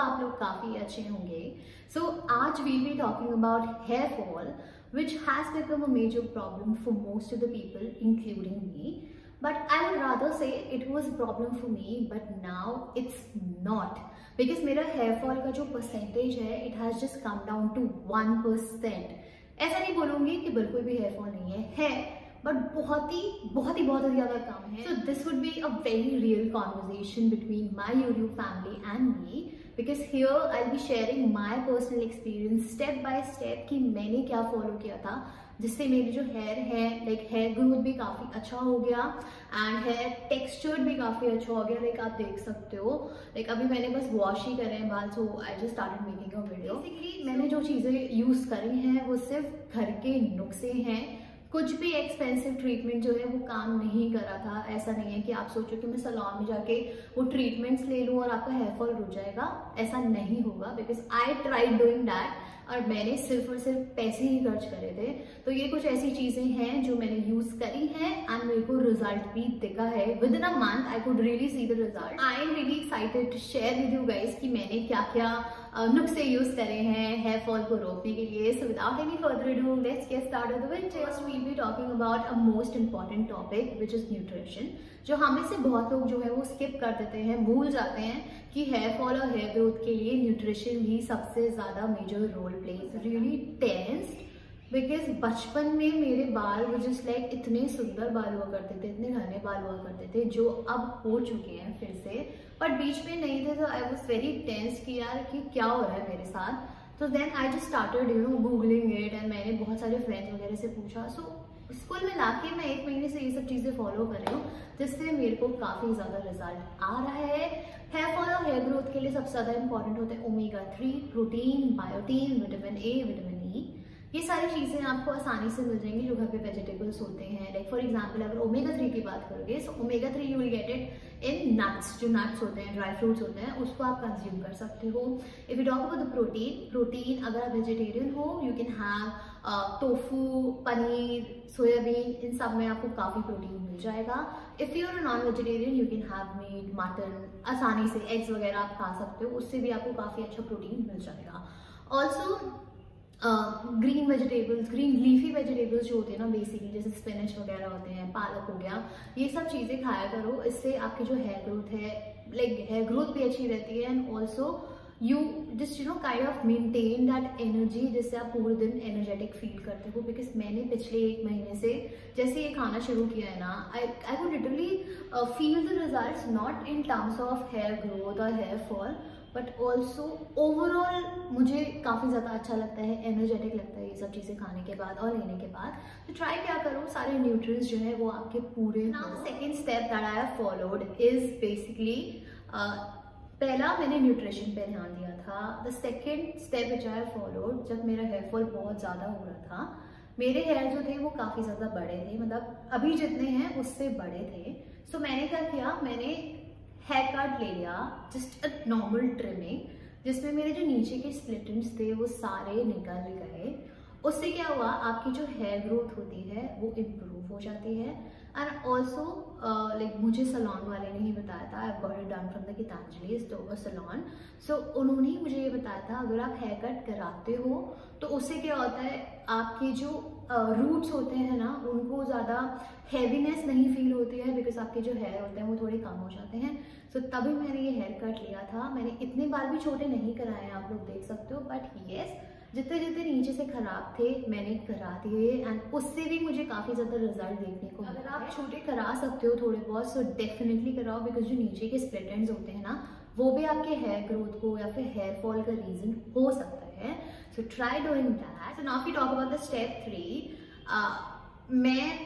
आप लोग काफी अच्छे होंगे। सो आज we'll be talking about hair fall which has become a major problem for most of the people including me, but I would rather say it was a problem for me but now it's not, because मेरा hair fall का जो percentage है it has just come down to 1%। ऐसा नहीं बोलूंगी कि बिल्कुल भी हेयर फॉल नहीं है बट बहुत ही ज्यादा कम है। So this would be a very real conversation between my YouTube family and me, because here I be sharing my personal experience step by step कि मैंने क्या फॉलो किया था जिससे मेरी जो हेयर है लाइक हेयर ग्रोथ भी काफी अच्छा हो गया एंड हेयर टेक्सचर भी काफी अच्छा हो गया। लाइक आप देख सकते हो लाइक अभी मैंने बस वॉश ही करे हैं बाल, so I just started making a video. Basically मैंने जो चीजें यूज करी हैं वो सिर्फ घर के नुस्खे हैं, कुछ भी एक्सपेंसिव ट्रीटमेंट जो है वो काम नहीं कर रहा था। ऐसा नहीं है कि आप सोचो कि मैं सैलून में जाके वो ट्रीटमेंट्स ले लूं और आपका हेयर फॉल रुक जाएगा, ऐसा नहीं होगा, because I tried doing that और मैंने सिर्फ और सिर्फ पैसे ही खर्च करे थे। तो ये कुछ ऐसी चीजें हैं जो मैंने यूज करी हैं एंड मेरे को रिजल्ट भी दिखा है। Within a month I could really see the result. I am really excited to share with you guys कि मैंने क्या क्या नुस्खे यूज करे हैं हेयर फॉल को रोकने के लिए। So without any further ado let's get started with the video. First we will be talking about a most important topic which is nutrition, जो हमें से बहुत लोग जो है वो स्किप कर देते हैं, भूल जाते हैं कि हेयर फॉल और हेयर ग्रोथ के लिए न्यूट्रिशन ही सबसे ज्यादा major role plays. Really tensed because बचपन में मेरे बाल वो जस्ट लाइक इतने सुंदर बाल हुआ करते थे, इतने घने बाल हुआ करते थे जो अब हो चुके हैं फिर से, बट बीच में नहीं थे। तो आई वॉज वेरी टेंस कि यार कि क्या हो रहा है मेरे साथ। तो then I just started googling it and मैंने बहुत सारे फ्रेंड्स वगैरह से पूछा। सो स्कूल में लाके मैं 1 महीने से ये सब चीजें फॉलो कर रही हूँ जिससे मेरे को काफी ज्यादा रिजल्ट आ रहा है। हेयर फॉल और हेयर ग्रोथ के लिए सबसे ज्यादा इंपॉर्टेंट होते हैं omega 3, protein, biotin, vitamin A, vitamin E. ये सारी चीजें आपको आसानी से मिल जाएंगी जो घर पे वेजिटेबल्स होते हैं। लाइक फॉर एग्जांपल अगर ओमेगा 3 की बात करोगे so omega 3 you will get it in nuts, जो नट्स होते हैं, ड्राई फ्रूट्स होते हैं, उसको आप कंज्यूम कर सकते हो। If you talk about the protein अगर आप वेजिटेरियन हो you can have tofu, paneer, soybean, इन सब में आपको काफी प्रोटीन मिल जाएगा। If you are non vegetarian you can have meat, mutton, आसानी से एग्स वगैरह आप खा सकते हो, उससे भी आपको काफी अच्छा प्रोटीन मिल जाएगा। Also green vegetables, green leafy vegetables जो होते हैं ना बेसिकली, जैसे स्पिनच वगैरह होते हैं, पालक हो गया, ये सब चीजें खाया करो। इससे आपकी जो हेयर ग्रोथ है लाइक हेयर ग्रोथ भी अच्छी रहती है and also you just kind of maintain that energy जिससे आप पूरे दिन एनर्जेटिक फील करते हो। बिकॉज मैंने पिछले 1 महीने से जैसे ये खाना शुरू किया है ना I would literally feel the results not in terms of hair growth और hair fall but also overall मुझे काफ़ी ज़्यादा अच्छा लगता है, एनर्जेटिक लगता है ये सब चीज़ें खाने के बाद और लेने के बाद। तो ट्राई क्या करो, सारे न्यूट्रिएंट्स जो है वो आपके पूरे। Now second step that I have followed is basically पहला मैंने न्यूट्रिशन पे ध्यान दिया था। The second step which I have followed, जब मेरा हेयर फॉल बहुत ज़्यादा हो रहा था, मेरे हेयर जो थे वो काफ़ी ज़्यादा बड़े थे, मतलब अभी जितने हैं उससे बड़े थे। सो मैंने क्या किया, मैंने हेयर कट ले लिया, जस्ट अ नॉर्मल ट्रिमिंग, जिसमें मेरे जो नीचे के स्प्लिट एंड्स थे वो सारे निकल गए। उससे क्या हुआ, आपकी जो हेयर ग्रोथ होती है वो इम्प्रूव हो जाती है। एंड ऑल्सो लाइक मुझे सैलून वाले ने ही बताया था, I got it done from the Geetanjali salon. So उन्होंने ही मुझे ये बताया था अगर आप हेयर कट कराते हो तो उससे क्या होता है, आपके जो रूट्स होते हैं ना उनको ज़्यादा हैवीनेस नहीं फील होती है, बिकॉज आपके जो हेयर होते हैं वो थोड़े कम हो जाते हैं। सो तभी मैंने ये हेयर कट लिया था। मैंने इतने बाल भी छोटे नहीं कराए हैं, आप लोग देख सकते हो, बट येस जितने जितने नीचे से खराब थे मैंने करा दिए एंड उससे भी मुझे काफ़ी ज़्यादा रिजल्ट देखने को। अगर आप छोटे करा सकते हो थोड़े बहुत सो डेफिनेटली कराओ, बिकॉज जो नीचे के स्प्लिट एंड्स होते हैं ना वो भी आपके हेयर ग्रोथ को या फिर हेयर फॉल का रीजन हो सकता है। So try doing that. So now we talk about the step 3। मैं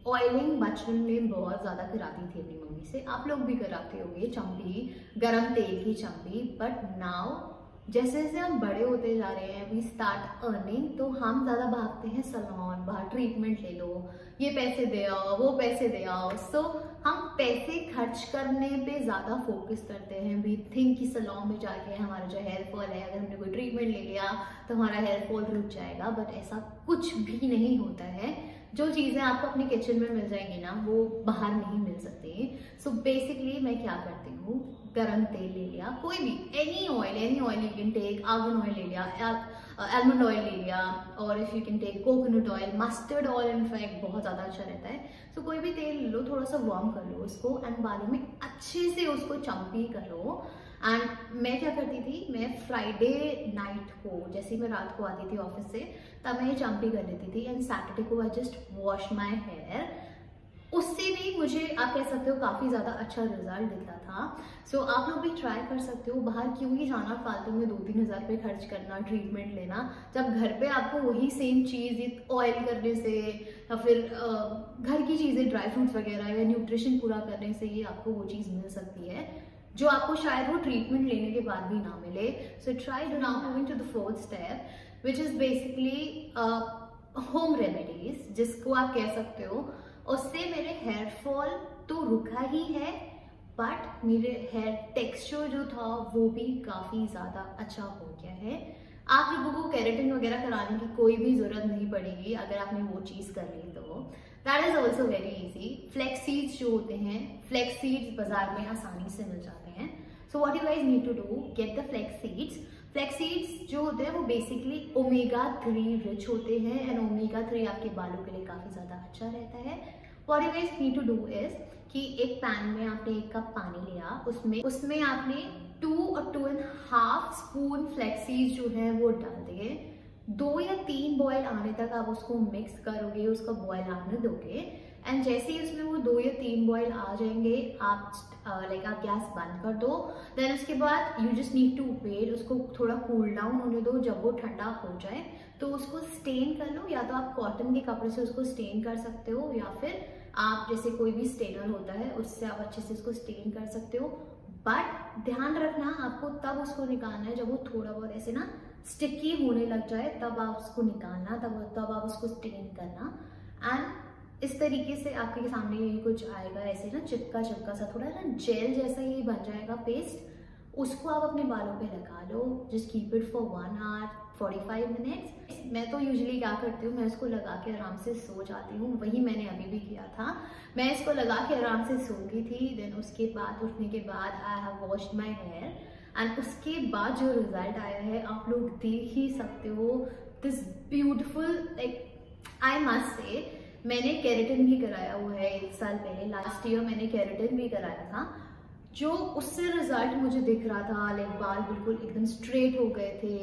ऑयलिंग बचपन में बहुत ज़्यादा कराती थी अपनी मम्मी से, आप लोग भी कराते होंगे, चम्पी, गरम तेल की चम्पी, बट नाउ जैसे जैसे हम बड़े होते जा रहे हैं, वी स्टार्ट अर्निंग, तो हम ज़्यादा भागते हैं सैलून, बाहर ट्रीटमेंट ले लो, ये पैसे दे आओ, वो पैसे दे आओ। सो हम पैसे खर्च करने पे ज़्यादा फोकस करते हैं। वी थिंक कि सैलून में जाके हमारा जो हेयर फॉल है, अगर हमने कोई ट्रीटमेंट ले लिया तो हमारा हेयर फॉल रुक जाएगा, बट ऐसा कुछ भी नहीं होता है। जो चीज़ें आपको अपने किचन में मिल जाएंगी ना, वो बाहर नहीं मिल सकती। सो बेसिकली मैं क्या करती हूँ, गरम तेल ले लिया, कोई भी any oil you can take, argan oil ले लिया, आलमंड ऑयल ले लिया, और if you can take coconut oil, mustard oil in fact बहुत ज़्यादा अच्छा रहता है। सो कोई भी तेल ले लो, थोड़ा सा वार्म कर लो उसको, एंड बालों में अच्छे से उसको चम्पी करो। एंड मैं क्या करती थी, मैं फ्राइडे नाइट को, जैसे मैं रात को आती थी ऑफिस से, तब मैं ये चम्पी कर लेती थी, एंड सैटरडे को I just wash my hair. उससे भी मुझे आप कह सकते हो काफ़ी ज़्यादा अच्छा रिजल्ट दिखता था। सो आप लोग भी ट्राई कर सकते हो। बाहर क्यों ही जाना फालतू में 2-3 हज़ार रुपये खर्च करना, ट्रीटमेंट लेना, जब घर पे आपको वही सेम चीज़ ऑयल करने से या फिर घर की चीज़ें, ड्राई फ्रूट्स वगैरह या न्यूट्रिशन पूरा करने से ही आपको वो चीज़ मिल सकती है जो आपको शायद वो ट्रीटमेंट लेने के बाद भी ना मिले। So try to now moving to the fourth step, which is basically home remedies, जिसको आप कह सकते हो उससे मेरे हेयर फॉल तो रुका ही है, बट मेरे हेयर टेक्सचर जो था वो भी काफ़ी ज़्यादा अच्छा हो गया है। आप लोगों को केराटिन वगैरह कराने की कोई भी ज़रूरत नहीं पड़ेगी अगर आपने वो चीज़ कर ली तो। That is also very easy. Flex seeds जो होते हैं, फ्लैक्स सीड्स बाजार में आसानी से मिल जाते हैं। So what you guys need to do, get the flax seeds. Flax seeds जो होते हैं वो बेसिकली ओमेगा 3 रिच होते हैं, एंड ओमेगा 3 आपके बालों के लिए काफ़ी ज़्यादा अच्छा रहता है। What you guys need to do is कि एक पैन में आपने 1 कप पानी लिया, उसमें आपने 2 और 2.5 स्पून फ्लैक्स सीड्स जो है वो डाल दिए। 2 या 3 बॉयल आने तक आप उसको मिक्स करोगे, उसका बॉयल आने दोगे, एंड जैसे ही उसमें वो 2 या 3 बॉयल आ जाएंगे, आप आप गैस बंद कर दो। देन उसके बाद you just need to wait, उसको थोड़ा कूल डाउन होने दो। जब वो ठंडा हो जाए तो उसको स्टेन कर लो, या तो आप कॉटन के कपड़े से उसको स्टेन कर सकते हो, या फिर आप जैसे कोई भी स्टेनर होता है उससे आप अच्छे से उसको स्टेन कर सकते हो। बट ध्यान रखना, आपको तब उसको निकालना है जब वो थोड़ा बहुत ऐसे ना स्टिकी होने लग जाए, तब आप उसको निकालना, तब आप उसको स्टेन करना। एंड इस तरीके से आपके सामने ये कुछ आएगा, ऐसे ना चिपका चिपका सा, थोड़ा ना जेल जैसा ही बन जाएगा पेस्ट। उसको आप अपने बालों पे लगा लो, just keep it for 1 hour 45 minutes. मैं तो यूजुअली क्या करती हूँ, मैं इसको लगा के आराम से सो जाती हूँ, वही मैंने अभी भी किया था। मैं इसको लगा के आराम से सो गई थी। देन उसके बाद उठने के बाद I have washed my hair, and उसके बाद जो रिजल्ट आया है आप लोग देख ही सकते हो। This beautiful, like I must say, मैंने केराटिन भी कराया हुआ है 1 साल पहले, लास्ट ईयर मैंने केराटिन भी कराया था। जो उससे रिजल्ट मुझे दिख रहा था, लाइक बाल बिल्कुल एकदम स्ट्रेट हो गए थे,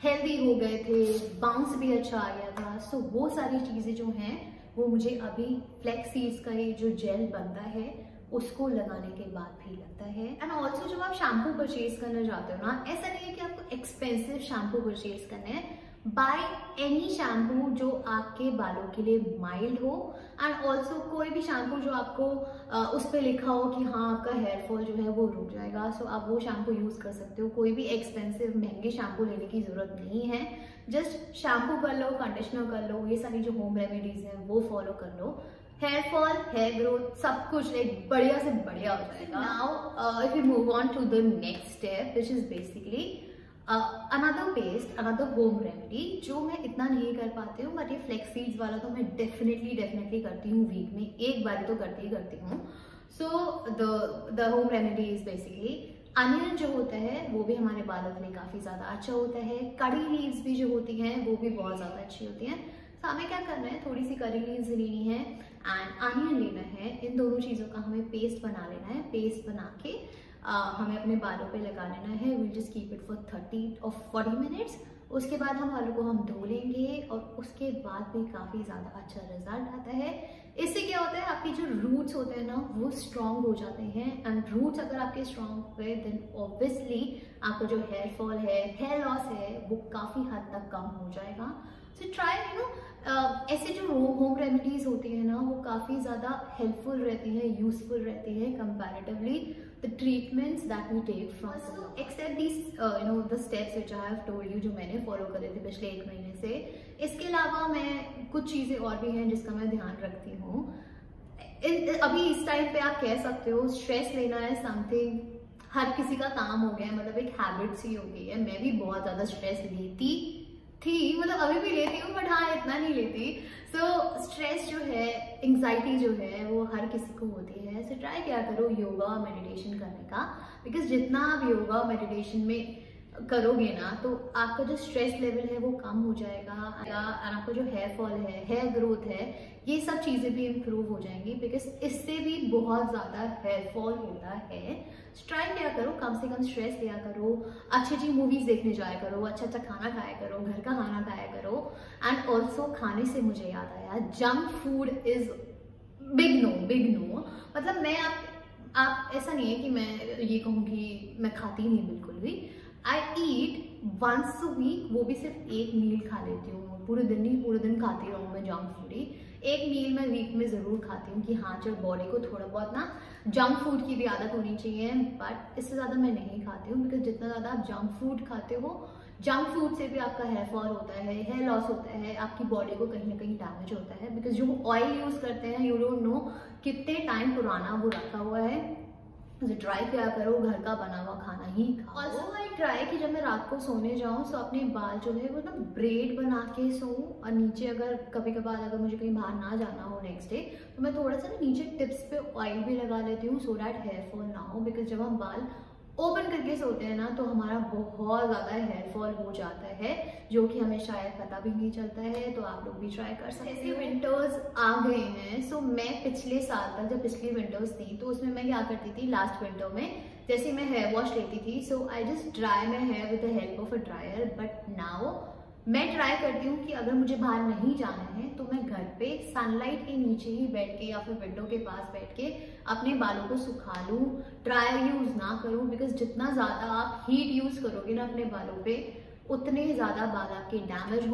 हेल्दी हो गए थे, बाउंस भी अच्छा आ गया था। सो वो सारी चीज़ें जो हैं वो मुझे अभी फ्लैक्स सीड्स का ये जो जेल बनता है उसको लगाने के बाद भी लगता है। एंड ऑल्सो जब आप शैम्पू परचेज करना चाहते हो ना, ऐसा नहीं है कि आपको एक्सपेंसिव शैम्पू परचेज करना है। बाय एनी शैम्पू जो आपके बालों के लिए माइल्ड हो, एंड ऑल्सो कोई भी शैम्पू जो आपको उस पर लिखा हो कि हाँ आपका हेयर फॉल जो है वो रुक जाएगा। सो आप वो शैम्पू यूज कर सकते हो। कोई भी एक्सपेंसिव महंगे शैम्पू लेने की जरूरत नहीं है। जस्ट शैम्पू कर लो, कंडीशनर कर लो, ये सारी जो होम रेमेडीज हैं वो फॉलो कर लो। हेयर फॉल, हेयर ग्रोथ, सब कुछ एक बढ़िया से बढ़िया हो जाएगा। Now if you move on to the next step, which is basically another paste, another home remedy, जो मैं इतना नहीं कर पाती हूँ, बट ये फ्लैक्स सीड्स वाला तो मैं डेफिनेटली करती हूँ, वीक में 1 बार तो करती हूँ। So the home remedy is basically onion जो होता है वो भी हमारे बालों के लिए काफ़ी ज़्यादा अच्छा होता है। कड़ी लीव्स भी जो होती हैं वो भी बहुत ज़्यादा अच्छी होती हैं। तो हमें क्या करना है, थोड़ी सी कड़ी लीव्स लेनी है एंड अनियन लेना है। इन दोनों चीज़ों का हमें पेस्ट बना लेना है। पेस्ट बना के हमें अपने बालों पे लगा लेना है। Will just keep it for 30 और 40 मिनट्स। उसके बाद हम बालों को हम धो लेंगे और उसके बाद भी काफ़ी ज़्यादा अच्छा रिजल्ट आता है। इससे क्या होता है, आपके जो रूट्स होते हैं ना वो स्ट्रॉन्ग हो जाते हैं, एंड रूट्स अगर आपके स्ट्रॉन्ग हुए देन ऑब्वियसली आपका जो हेयर फॉल है, हेयर लॉस है, वो काफी हद तक कम हो जाएगा। सो ट्राई ऐसे जो होम रेमेडीज होती है ना वो काफी ज्यादा हेल्पफुल रहती हैं, यूजफुल रहती हैं comparatively the treatments that we take from except these the steps which I have told you, जो मैंने फॉलो करे थे पिछले 1 महीने से। इसके अलावा मैं कुछ चीजें और भी हैं जिसका मैं ध्यान रखती हूँ। अभी इस टाइम पे आप कह सकते हो स्ट्रेस लेना है समथिंग हर किसी का काम हो गया है, मतलब एक हैबिट सी हो गई है। मैं भी बहुत ज्यादा स्ट्रेस लेती थी, मतलब अभी भी लेती हूँ, बट हाँ इतना नहीं लेती। सो स्ट्रेस जो है, एंग्जाइटी जो है, वो हर किसी को होती है। सो ट्राई क्या करो योगा मेडिटेशन करने का, बिकॉज जितना आप योगा मेडिटेशन में करोगे ना तो आपका जो स्ट्रेस लेवल है वो कम हो जाएगा, और आपका जो हेयर फॉल है, हेयर ग्रोथ है, ये सब चीजें भी इम्प्रूव हो जाएंगी, बिकॉज इससे भी बहुत ज्यादा हेयर फॉल होता है। ट्राई क्या करो, कम से कम स्ट्रेस लिया करो, अच्छी अच्छी मूवीज देखने जाया करो, अच्छा अच्छा खाना खाया करो, घर का खाना खाया करो। एंड ऑल्सो खाने से मुझे याद आया, junk food is big no. मतलब मैं आप ऐसा नहीं है कि मैं ये कहूँ कि मैं खाती नहीं बिल्कुल भी। आई ईट वंस अ वीक, वो भी सिर्फ एक मील खा लेती हूँ, पूरे दिन खाती रहूँ मैं जंक फूड ही। एक मील मैं वीक में जरूर खाती हूँ कि हाँ चल बॉडी को थोड़ा बहुत ना जंक फूड की भी आदत होनी चाहिए, बट इससे ज्यादा मैं नहीं खाती हूँ, बिकॉज जितना ज्यादा आप जंक फूड खाते हो, जंक फूड से भी आपका हेयर फॉल होता है, हेयर लॉस होता है, आपकी बॉडी को कहीं ना कहीं डैमेज होता है, बिकॉज जो ऑयल यूज करते हैं यू डोंट नो कितने टाइम पुराना वो रखा हुआ है। तो ट्राई क्या करो, घर का बना हुआ खाना ही खाओ। ऑल्सो आई ट्राई कि जब मैं रात को सोने जाऊँ तो अपने बाल जो है वो ना ब्रेड बना के सोऊं, और नीचे अगर कभी कभार अगर मुझे कहीं बाहर ना जाना हो नेक्स्ट डे तो मैं थोड़ा सा ना नीचे टिप्स पे ऑयल भी लगा लेती हूँ, सो डैट हेयर फॉल ना हो। बिकॉज जब हम बाल ओपन करके सोते हैं ना तो हमारा बहुत ज्यादा हेयर फॉल हो जाता है, जो कि हमें शायद पता भी नहीं चलता है। तो आप लोग भी ट्राई कर सकते हैं। ऐसे विंटर्स आ गए हैं, सो मैं पिछले साल तक जब पिछली विंटर्स थी तो उसमें मैं क्या करती थी, लास्ट विंटर में जैसे मैं हेयर वॉश लेती थी, so I just dry my hair with the help of a dryer. But now मैं ट्राई करती हूँ कि अगर मुझे बाहर नहीं जाना है तो मैं घर पे सनलाइट के नीचे ही बैठ के या फिर विंडो के पास बैठ के अपने बालों को सुखा लूँ, ड्रायर यूज ना करूँ। बिकॉज जितना ज्यादा आप हीट यूज करोगे ना अपने बालों पे, उतने ज्यादा बाल आपके डैमेज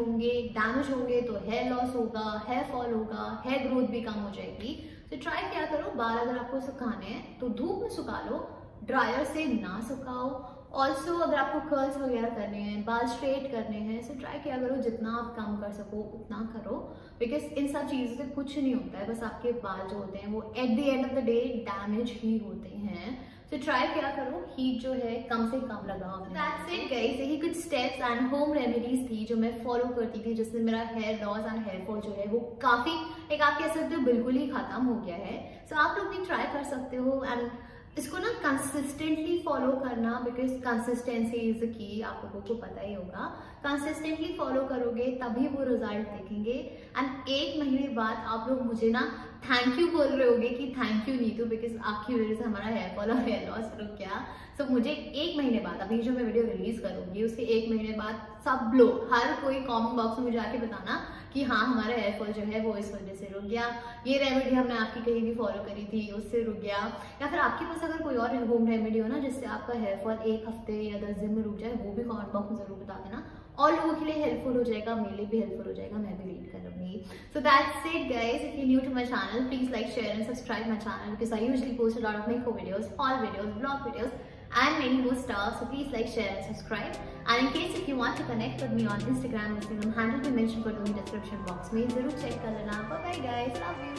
होंगे तो हेयर लॉस होगा, हेयर फॉल होगा, हेयर ग्रोथ भी कम हो जाएगी। तो ट्राई क्या करो, बाल अगर आपको सुखाने हैं तो धूप में सुखा लो, ड्रायर से ना सुखाओ। ऑल्सो अगर आपको कर्ल्स वगैरह करने हैं, बाल स्ट्रेट करने हैं, सो ट्राई क्या करो जितना आप कम कर सको उतना करो, बिकॉज इन सब चीज़ों से कुछ नहीं होता है, बस आपके बाल जो होते हैं वो at the end of the day damage ही होते हैं। तो ट्राई क्या करो, हीट जो है कम से कम लगाओ। दैट्स इट गाइस, यही कुछ स्टेप्स एंड होम रेमेडीज थी जो मैं फॉलो करती थी, जिससे मेरा hair loss and hair fall जो है वो काफी एक आप कह सकते हो बिल्कुल ही खत्म हो गया है। सो आप लोग भी ट्राई कर सकते हो, एंड इसको ना कंसिस्टेंटली फॉलो करना, because consistency is the key, आप लोगों को पता ही होगा। कंसिस्टेंटली फॉलो करोगे तभी वो रिजल्ट देखेंगे, एंड 1 महीने बाद आप लोग मुझे ना थैंक यू बोल रहे होगे कि थैंक यू नीतू, बिकॉज आपकी वजह से हमारा हेयर फॉल और हेयर लॉस रुक गया। सो मुझे 1 महीने बाद, अभी जो मैं वीडियो रिलीज करूंगी उसके 1 महीने बाद सब लोग, हर कोई कमेंट बॉक्स में मुझे आके बताना कि हाँ हमारा हेयर फॉल जो है वो इस वजह से रुक गया, ये रेमेडी हमने आपकी कहीं भी फॉलो करी थी उससे रुक गया, या फिर आपके पास अगर कोई और होम रेमेडी हो ना जिससे आपका हेयर फॉल 1 हफ्ते या 10 दिन में रुक जाए, वो भी कमेंट बॉक्स में जरूर बता देना। और लोगों के लिए हेल्पफुल हो जाएगा, मेरे लिए भी हेल्पफुल हो जाएगा, मैं भी रीड कर लूंगी। So that's it guys, if you new to my channel please like, share and subscribe my channel, because I usually post a lot of makeup videos, haul videos, vlog videos and many more stuff. So please like, share and subscribe. And in case if you want to connect with me on Instagram, Instagram handle भी mention कर दूंगी description box में, जरूर check कर लेना। Bye bye guys, love you.